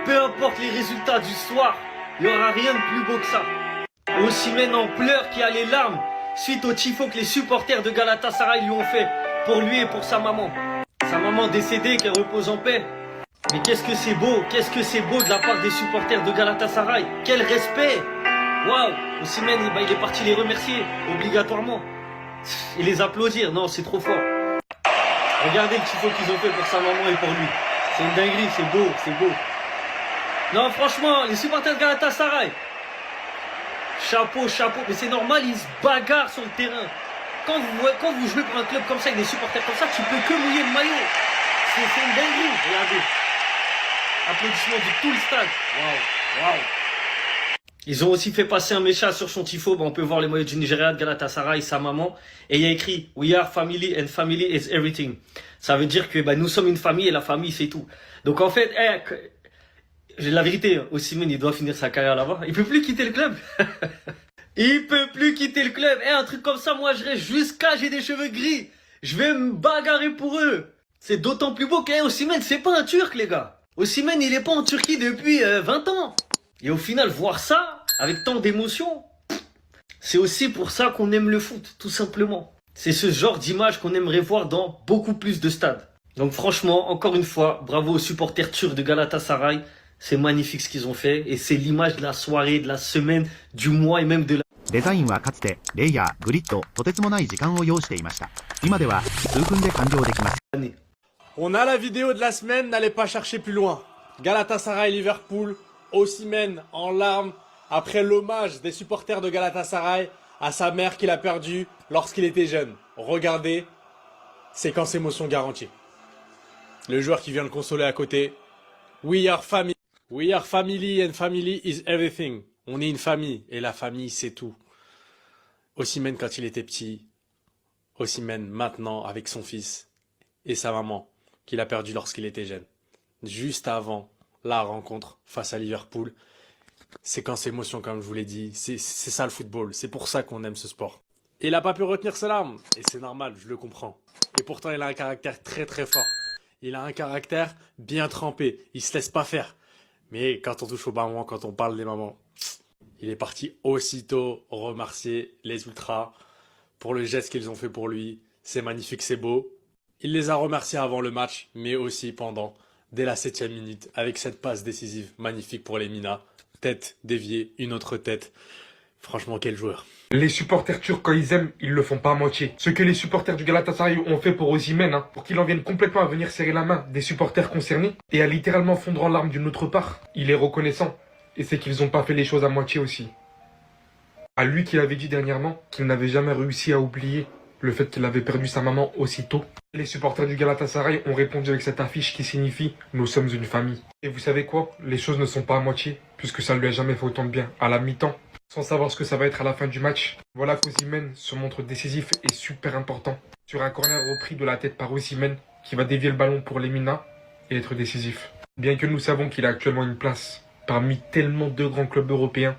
Peu importe les résultats du soir, il n'y aura rien de plus beau que ça. Osimhen en pleurs qui a les larmes suite au tifo que les supporters de Galatasaray lui ont fait pour lui et pour sa maman. Sa maman décédée, qu'elle repose en paix. Mais qu'est-ce que c'est beau de la part des supporters de Galatasaray. Quel respect. Waouh, Osimhen, il est parti les remercier, obligatoirement. Et les applaudir, non, c'est trop fort. Regardez le tifo qu'ils ont fait pour sa maman et pour lui. C'est une dinguerie, c'est beau, c'est beau. Non, franchement, les supporters de Galatasaray, chapeau, chapeau. Mais c'est normal, ils se bagarrent sur le terrain. Quand vous jouez pour un club comme ça, avec des supporters comme ça, tu peux que mouiller le maillot. C'est une dinguerie, regardez. Applaudissements de tout le stade. Waouh, waouh. Ils ont aussi fait passer un message sur son tifo. On peut voir les maillots du Nigeria, de Galatasaray, sa maman. Et il y a écrit « We are family and family is everything ». Ça veut dire que nous sommes une famille et la famille c'est tout. Donc en fait, la vérité, Osimhen il doit finir sa carrière là-bas. Il peut plus quitter le club. Il peut plus quitter le club. Un truc comme ça, moi je reste jusqu'à j'ai des cheveux gris. Je vais me bagarrer pour eux. C'est d'autant plus beau qu'Osimhen c'est pas un Turc les gars. Osimhen il est pas en Turquie depuis 20 ans. Et au final, voir ça, avec tant d'émotions, c'est aussi pour ça qu'on aime le foot, tout simplement. C'est ce genre d'image qu'on aimerait voir dans beaucoup plus de stades. Donc franchement, encore une fois, bravo aux supporters turcs de Galatasaray. C'est magnifique ce qu'ils ont fait et c'est l'image de la soirée, de la semaine, du mois et même de la... デザインはかつてレイヤー、グリッド、とてつもない時間を要していました。今では数分で完了できます。On a la vidéo de la semaine, n'allez pas chercher plus loin. Galatasaray Liverpool, Osimhen en larmes après l'hommage des supporters de Galatasaray à sa mère qu'il a perdue lorsqu'il était jeune. Regardez, séquence émotion garantie. Le joueur qui vient le consoler à côté. We are family. We are family and family is everything. On est une famille et la famille c'est tout. Osimhen quand il était petit, Osimhen maintenant avec son fils et sa maman qu'il a perdu lorsqu'il était jeune. Juste avant la rencontre face à Liverpool. Séquence émotion comme je vous l'ai dit, c'est ça le football, c'est pour ça qu'on aime ce sport. Et il n'a pas pu retenir ses larmes, et c'est normal, je le comprends. Et pourtant il a un caractère très très fort. Il a un caractère bien trempé, il se laisse pas faire. Mais quand on touche au ballon, quand on parle des mamans, il est parti aussitôt remercier les ultras pour le geste qu'ils ont fait pour lui. C'est magnifique, c'est beau. Il les a remerciés avant le match, mais aussi pendant, dès la 7e minute, avec cette passe décisive magnifique pour les Mina. Tête déviée, une autre tête. Franchement, quel joueur. Les supporters turcs, quand ils aiment, ils le font pas à moitié. Ce que les supporters du Galatasaray ont fait pour Osimhen, pour qu'il en vienne complètement à venir serrer la main des supporters concernés et à littéralement fondre en larmes d'une autre part, il est reconnaissant. Et c'est qu'ils ont pas fait les choses à moitié aussi. À lui qui avait dit dernièrement qu'il n'avait jamais réussi à oublier le fait qu'il avait perdu sa maman aussitôt. Les supporters du Galatasaray ont répondu avec cette affiche qui signifie « Nous sommes une famille ». Et vous savez quoi? Les choses ne sont pas à moitié, puisque ça ne lui a jamais fait autant de bien. À la mi-temps, sans savoir ce que ça va être à la fin du match, voilà qu'Osimhen se montre décisif et super important. Sur un corner repris de la tête par Osimhen, qui va dévier le ballon pour Lemina et être décisif. Bien que nous savons qu'il a actuellement une place parmi tellement de grands clubs européens,